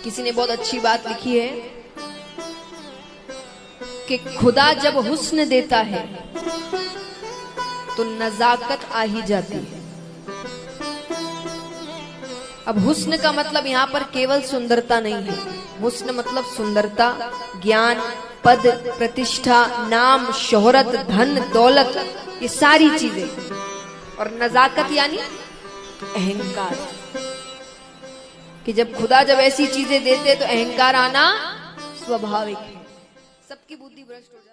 किसी ने बहुत अच्छी बात लिखी है कि खुदा जब हुस्न देता है तो नजाकत आ ही जाती है। अब हुस्न का मतलब यहाँ पर केवल सुंदरता नहीं है। हुस्न मतलब सुंदरता, ज्ञान, पद, प्रतिष्ठा, नाम, शोहरत, धन, दौलत, ये सारी चीजें। और नजाकत यानी अहंकार, कि जब खुदा जब ऐसी चीजें देते तो अहंकार आना स्वाभाविक है। सबकी बुद्धि भ्रष्ट हो जाती है।